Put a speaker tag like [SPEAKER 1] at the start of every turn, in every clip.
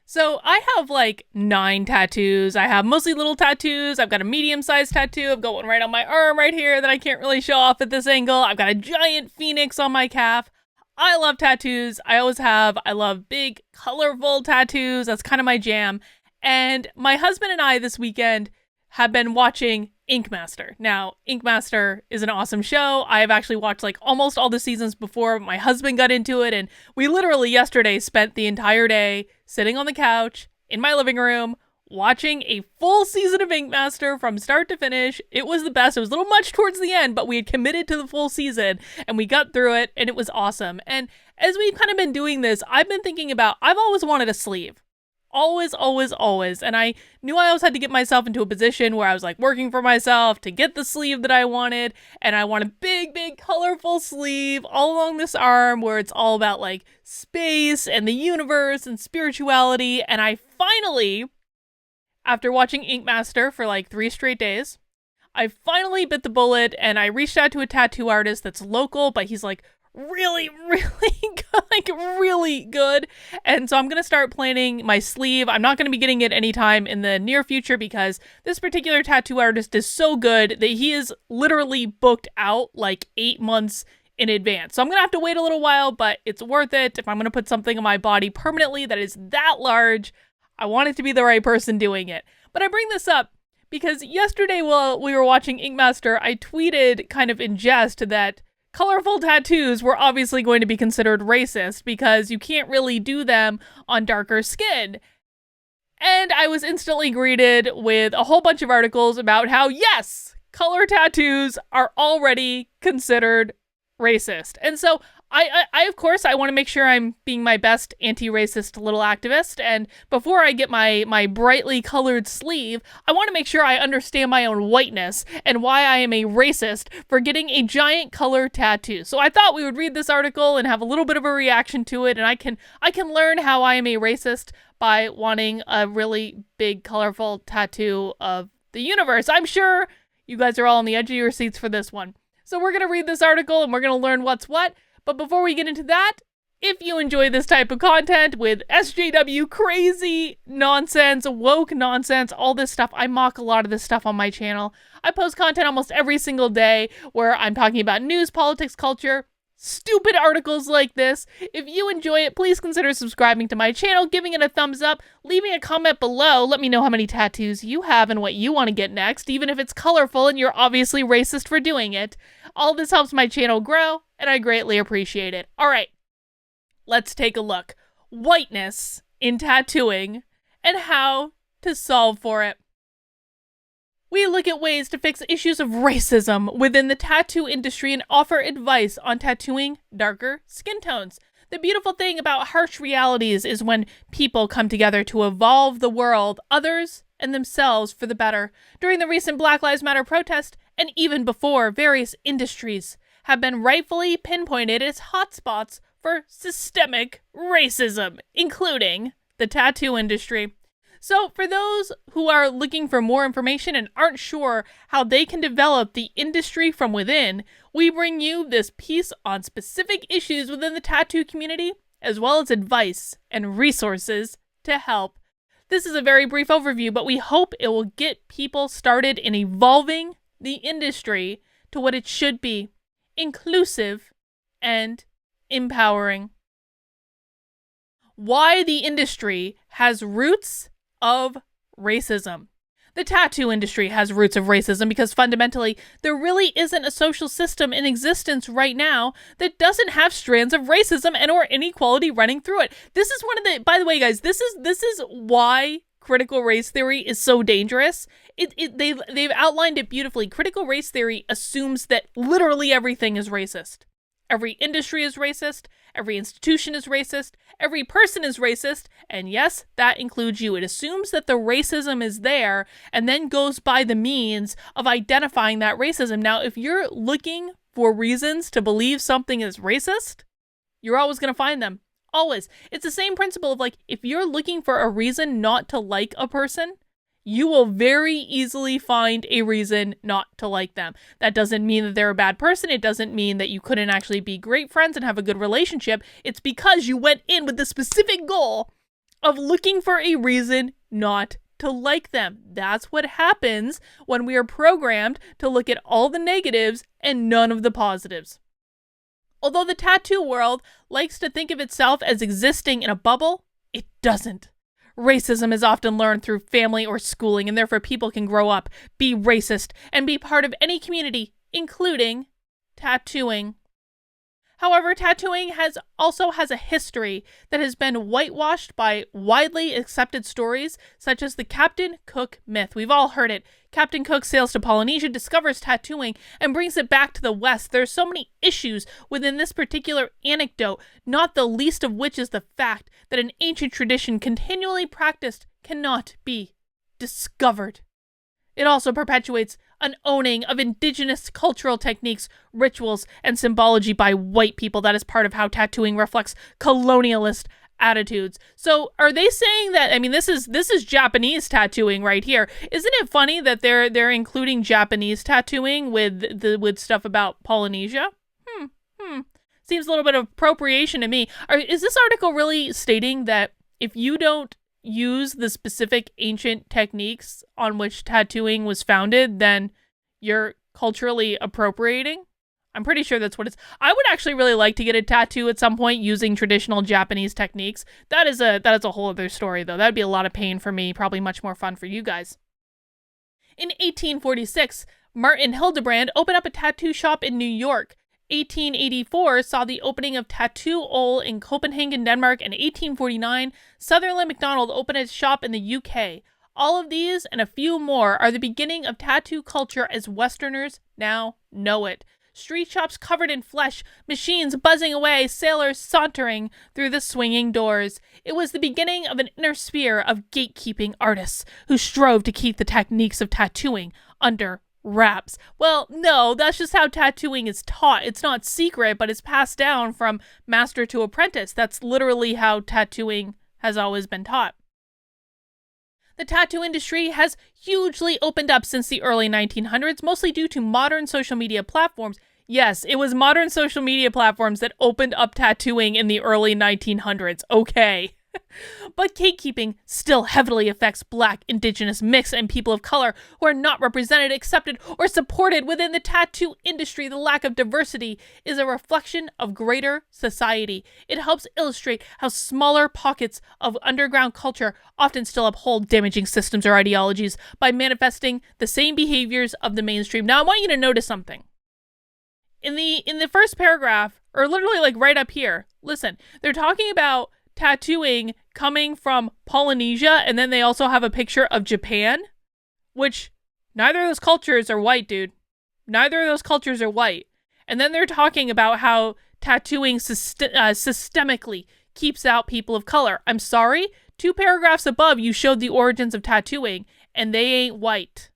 [SPEAKER 1] So I have like 9 tattoos. I have mostly little tattoos. I've got a medium-sized tattoo. I've got one right on my arm right here that I can't really show off at this angle. I've got a giant phoenix on my calf. I love tattoos. I always have. I love big, colorful tattoos. That's kind of my jam. And my husband and I this weekend have been watching Ink Master. Now, Ink Master is an awesome show. I have actually watched like almost all the seasons before my husband got into it, and we literally yesterday spent the entire day sitting on the couch in my living room watching a full season of Ink Master from start to finish. It was the best. It was a little much towards the end, but we had committed to the full season and we got through it and it was awesome. And as we've kind of been doing this, I've been thinking about, I've always wanted a sleeve. Always, always, always. And I knew I always had to get myself into a position where I was like working for myself to get the sleeve that I wanted. And I want a big, big, colorful sleeve all along this arm where it's all about like space and the universe and spirituality. And I finally, after watching Ink Master for like 3 straight days, I finally bit the bullet and I reached out to a tattoo artist that's local, but he's like really, really good, like really good. And so I'm going to start planning my sleeve. I'm not going to be getting it anytime in the near future because this particular tattoo artist is so good that he is literally booked out like 8 months in advance. So I'm going to have to wait a little while, but it's worth it. If I'm going to put something on my body permanently that is that large, I want it to be the right person doing it. But I bring this up because yesterday while we were watching Ink Master, I tweeted kind of in jest that colorful tattoos were obviously going to be considered racist because you can't really do them on darker skin. And I was instantly greeted with a whole bunch of articles about how, yes, color tattoos are already considered racist. And so I of course, I want to make sure I'm being my best anti-racist little activist. And before I get my brightly colored sleeve, I want to make sure I understand my own whiteness and why I am a racist for getting a giant color tattoo. So I thought we would read this article and have a little bit of a reaction to it. And I can learn how I am a racist by wanting a really big, colorful tattoo of the universe. I'm sure you guys are all on the edge of your seats for this one. So we're going to read this article and we're going to learn what's what. But before we get into that, if you enjoy this type of content with SJW crazy nonsense, woke nonsense, all this stuff, I mock a lot of this stuff on my channel. I post content almost every single day where I'm talking about news, politics, culture, stupid articles like this. If you enjoy it, please consider subscribing to my channel, giving it a thumbs up, leaving a comment below. Let me know how many tattoos you have and what you want to get next, even if it's colorful and you're obviously racist for doing it. All this helps my channel grow, and I greatly appreciate it. All right, let's take a look. Whiteness in tattooing and how to solve for it. We look at ways to fix issues of racism within the tattoo industry and offer advice on tattooing darker skin tones. The beautiful thing about harsh realities is when people come together to evolve the world, others and themselves for the better. During the recent Black Lives Matter protest, and even before, various industries have been rightfully pinpointed as hotspots for systemic racism, including the tattoo industry. So for those who are looking for more information and aren't sure how they can develop the industry from within, we bring you this piece on specific issues within the tattoo community, as well as advice and resources to help. This is a very brief overview, but we hope it will get people started in evolving the industry to what it should be, inclusive and empowering. Why the industry has roots of racism. The tattoo industry has roots of racism because fundamentally, there really isn't a social system in existence right now that doesn't have strands of racism and or inequality running through it. This is one of the, by the way, guys, this is why critical race theory is so dangerous. They've outlined it beautifully. Critical race theory assumes that literally everything is racist. Every industry is racist, every institution is racist, every person is racist, and yes, that includes you. It assumes that the racism is there and then goes by the means of identifying that racism. Now, if you're looking for reasons to believe something is racist, you're always going to find them. Always. It's the same principle of like, if you're looking for a reason not to like a person, you will very easily find a reason not to like them. That doesn't mean that they're a bad person. It doesn't mean that you couldn't actually be great friends and have a good relationship. It's because you went in with the specific goal of looking for a reason not to like them. That's what happens when we are programmed to look at all the negatives and none of the positives. Although the tattoo world likes to think of itself as existing in a bubble, it doesn't. Racism is often learned through family or schooling, and therefore people can grow up, be racist, and be part of any community, including tattooing. However, tattooing also has a history that has been whitewashed by widely accepted stories, such as the Captain Cook myth. We've all heard it. Captain Cook sails to Polynesia, discovers tattooing, and brings it back to the West. There's so many issues within this particular anecdote, not the least of which is the fact that an ancient tradition continually practiced cannot be discovered. It also perpetuates an owning of indigenous cultural techniques, rituals, and symbology by white people. That is part of how tattooing reflects colonialist attitudes. So are they saying that, I mean, this is Japanese tattooing right here. Isn't it funny that they're including Japanese tattooing with stuff about Polynesia? Seems a little bit of appropriation to me. Is this article really stating that if you don't use the specific ancient techniques on which tattooing was founded, then you're culturally appropriating? I'm pretty sure that's what it's. I would actually really like to get a tattoo at some point using traditional Japanese techniques. That is a whole other story, though. That'd be a lot of pain for me, probably much more fun for you guys. In 1846, Martin Hildebrand opened up a tattoo shop in New York. 1884 saw the opening of Tattoo Ole in Copenhagen, Denmark, and 1849, Sutherland MacDonald opened a shop in the UK. All of these and a few more are the beginning of tattoo culture as Westerners now know it. Street shops covered in flesh, machines buzzing away, sailors sauntering through the swinging doors. It was the beginning of an inner sphere of gatekeeping artists who strove to keep the techniques of tattooing under wraps. Well, no, that's just how tattooing is taught. It's not secret, but it's passed down from master to apprentice. That's literally how tattooing has always been taught. The tattoo industry has hugely opened up since the early 1900s, mostly due to modern social media platforms. Yes, it was modern social media platforms that opened up tattooing in the early 1900s. Okay. But gatekeeping still heavily affects Black, Indigenous, mixed, and people of color who are not represented, accepted, or supported within the tattoo industry. The lack of diversity is a reflection of greater society. It helps illustrate how smaller pockets of underground culture often still uphold damaging systems or ideologies by manifesting the same behaviors of the mainstream. Now, I want you to notice something. In the first paragraph, or literally like right up here, listen, they're talking about tattooing coming from Polynesia, and then they also have a picture of Japan, which neither of those cultures are white, dude. Neither of those cultures are white. And then they're talking about how tattooing systemically keeps out people of color. I'm sorry, 2 paragraphs above you showed the origins of tattooing, and they ain't white.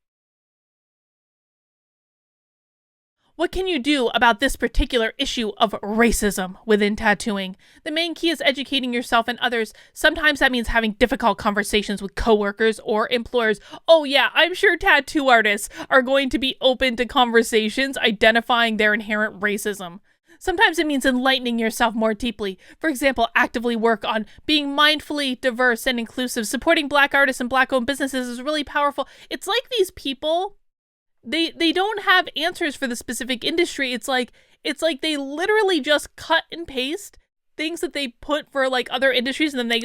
[SPEAKER 1] What can you do about this particular issue of racism within tattooing? The main key is educating yourself and others. Sometimes that means having difficult conversations with coworkers or employers. Oh yeah, I'm sure tattoo artists are going to be open to conversations identifying their inherent racism. Sometimes it means enlightening yourself more deeply. For example, actively work on being mindfully diverse and inclusive. Supporting Black artists and Black-owned businesses is really powerful. It's like these people, they don't have answers for the specific industry. It's like they literally just cut and paste things that they put for like other industries, and then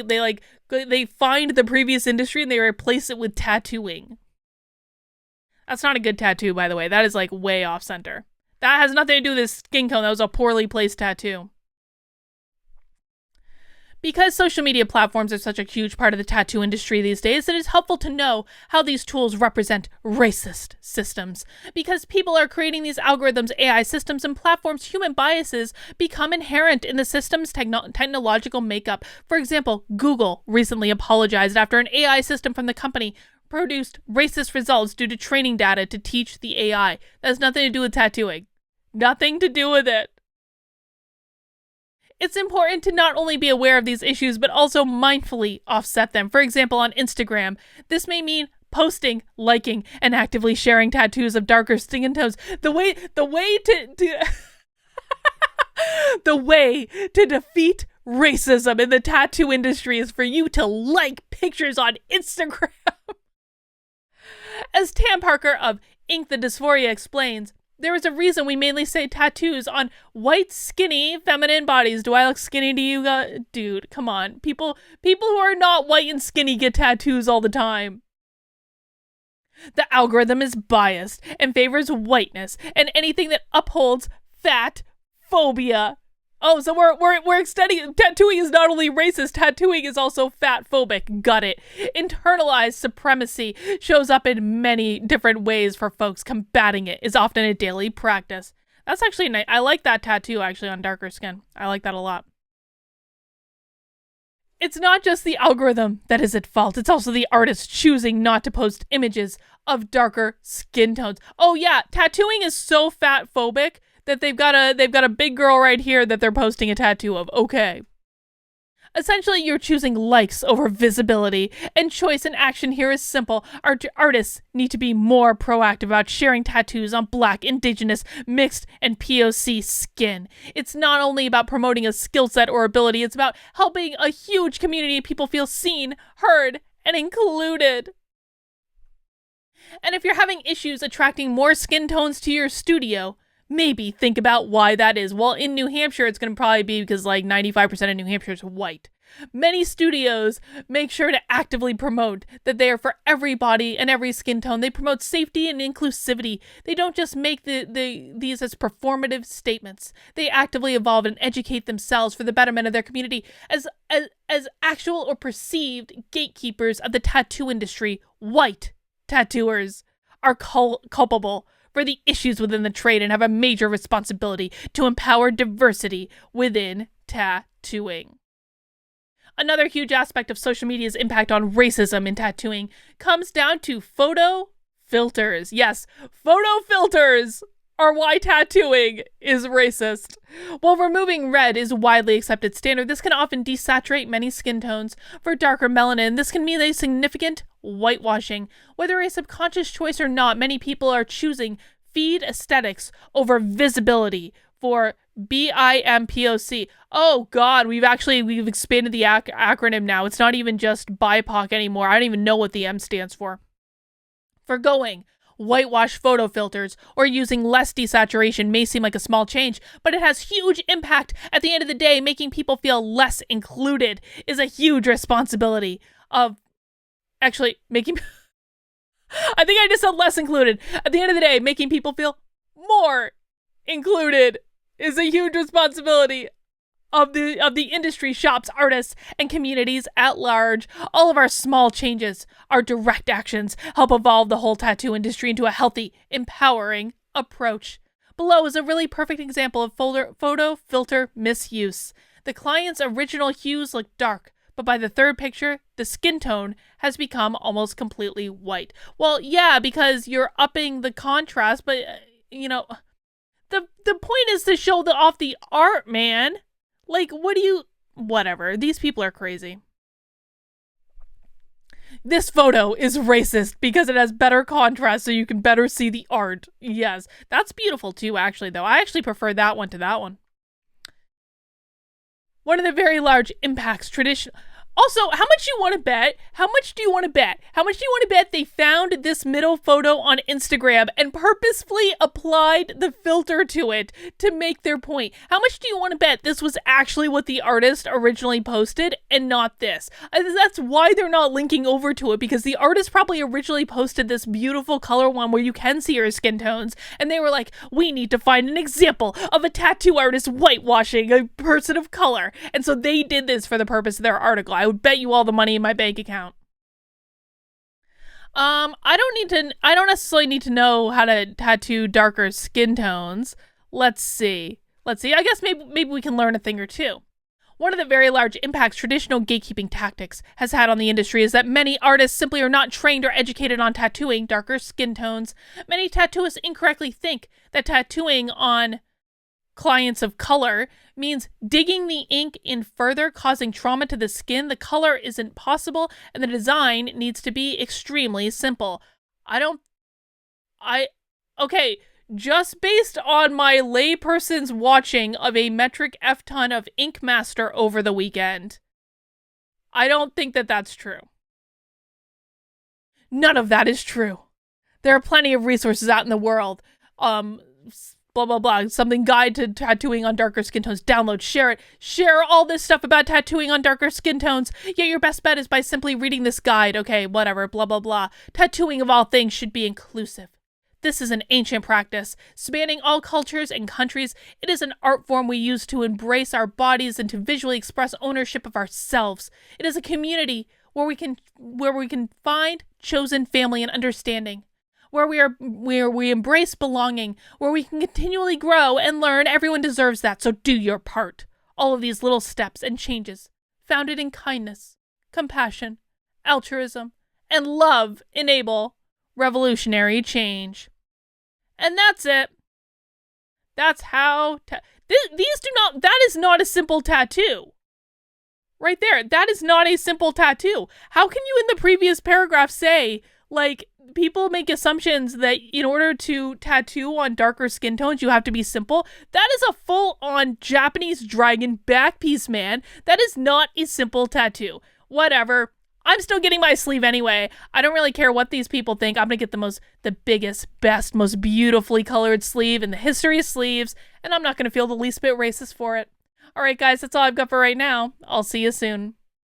[SPEAKER 1] they find the previous industry and they replace it with tattooing. That's not a good tattoo, by the way. That is like way off center. That has nothing to do with this skin tone. That was a poorly placed tattoo. Because social media platforms are such a huge part of the tattoo industry these days, it is helpful to know how these tools represent racist systems. Because people are creating these algorithms, AI systems, and platforms, human biases become inherent in the system's technological makeup. For example, Google recently apologized after an AI system from the company produced racist results due to training data to teach the AI. That has nothing to do with tattooing. Nothing to do with it. It's important to not only be aware of these issues, but also mindfully offset them. For example, on Instagram, this may mean posting, liking, and actively sharing tattoos of darker skin tones. The way to defeat racism in the tattoo industry is for you to like pictures on Instagram. As Tam Parker of Ink the Dysphoria explains, there is a reason we mainly say tattoos on white, skinny, feminine bodies. Do I look skinny to you? Dude, come on. People who are not white and skinny get tattoos all the time. The algorithm is biased and favors whiteness and anything that upholds fat phobia. Oh, so we're extending. Tattooing is not only racist, tattooing is also fat phobic. Got it. Internalized supremacy shows up in many different ways for folks. Combating it is often a daily practice. That's actually nice. I like that tattoo actually on darker skin. I like that a lot. It's not just the algorithm that is at fault. It's also the artist choosing not to post images of darker skin tones. Oh yeah, tattooing is so fat phobic that they've got a big girl right here that they're posting a tattoo of. Okay. Essentially, you're choosing likes over visibility, and choice and action here is simple. Artists need to be more proactive about sharing tattoos on Black, Indigenous, mixed, and POC skin. It's not only about promoting a skill set or ability, it's about helping a huge community of people feel seen, heard, and included. And if you're having issues attracting more skin tones to your studio, maybe think about why that is. Well, in New Hampshire, it's going to probably be because like 95% of New Hampshire is white. Many studios make sure to actively promote that they are for everybody and every skin tone. They promote safety and inclusivity. They don't just make these as performative statements. They actively evolve and educate themselves for the betterment of their community. As actual or perceived gatekeepers of the tattoo industry, white tattooers are culpable for the issues within the trade and have a major responsibility to empower diversity within tattooing. Another huge aspect of social media's impact on racism in tattooing comes down to photo filters. Yes, photo filters are why tattooing is racist. While removing red is a widely accepted standard, this can often desaturate many skin tones. For darker melanin, this can mean a significant whitewashing. Whether a subconscious choice or not, many people are choosing feed aesthetics over visibility for BIMPOC. Oh God, we've expanded the acronym now. It's not even just BIPOC anymore. I don't even know what the M stands for. Forgoing whitewash photo filters or using less desaturation may seem like a small change, but it has huge impact. At the end of the day, making people feel less included is a huge responsibility of actually making... I think I just said less included. At the end of the day, making people feel more included is a huge responsibility of the industry, shops, artists, and communities at large. All of our small changes, our direct actions, help evolve the whole tattoo industry into a healthy, empowering approach. Below is a really perfect example of photo filter misuse. The client's original hues look dark, but by the third picture, the skin tone has become almost completely white. Well, yeah, because you're upping the contrast, but, the point is to show off the art, man. Like, whatever. These people are crazy. This photo is racist because it has better contrast so you can better see the art. Yes, that's beautiful too, actually, though. I actually prefer that one to that one. One of the very large impacts Also, how much do you want to bet? How much do you want to bet? How much do you want to bet they found this middle photo on Instagram and purposefully applied the filter to it to make their point? How much do you want to bet this was actually what the artist originally posted and not this? That's why they're not linking over to it, because the artist probably originally posted this beautiful color one where you can see her skin tones, and they were like, we need to find an example of a tattoo artist whitewashing a person of color. And so they did this for the purpose of their article. I would bet you all the money in my bank account. I don't necessarily need to know how to tattoo darker skin tones. Let's see. I guess maybe we can learn a thing or two. One of the very large impacts traditional gatekeeping tactics has had on the industry is that many artists simply are not trained or educated on tattooing darker skin tones. Many tattooists incorrectly think that tattooing on clients of color means digging the ink in further, causing trauma to the skin. The color isn't possible, and the design needs to be extremely simple. Okay, just based on my layperson's watching of a metric F ton of Ink Master over the weekend, I don't think that that's true. None of that is true. There are plenty of resources out in the world. Blah, blah, blah. Something guide to tattooing on darker skin tones. Download, share it. Share all this stuff about tattooing on darker skin tones. Yeah, your best bet is by simply reading this guide. Okay, whatever, blah, blah, blah. Tattooing of all things should be inclusive. This is an ancient practice, spanning all cultures and countries. It is an art form we use to embrace our bodies and to visually express ownership of ourselves. It is a community where we can find chosen family and understanding. Where we embrace belonging, where we can continually grow and learn. Everyone deserves that, so do your part. All of these little steps and changes, founded in kindness, compassion, altruism, and love, enable revolutionary change. And that's it. That's how... that is not a simple tattoo. Right there, that is not a simple tattoo. How can you in the previous paragraph say, like, people make assumptions that in order to tattoo on darker skin tones, you have to be simple? That is a full-on Japanese dragon back piece, man. That is not a simple tattoo. Whatever. I'm still getting my sleeve anyway. I don't really care what these people think. I'm gonna get the biggest, best, most beautifully colored sleeve in the history of sleeves, and I'm not gonna feel the least bit racist for it. Alright guys, that's all I've got for right now. I'll see you soon.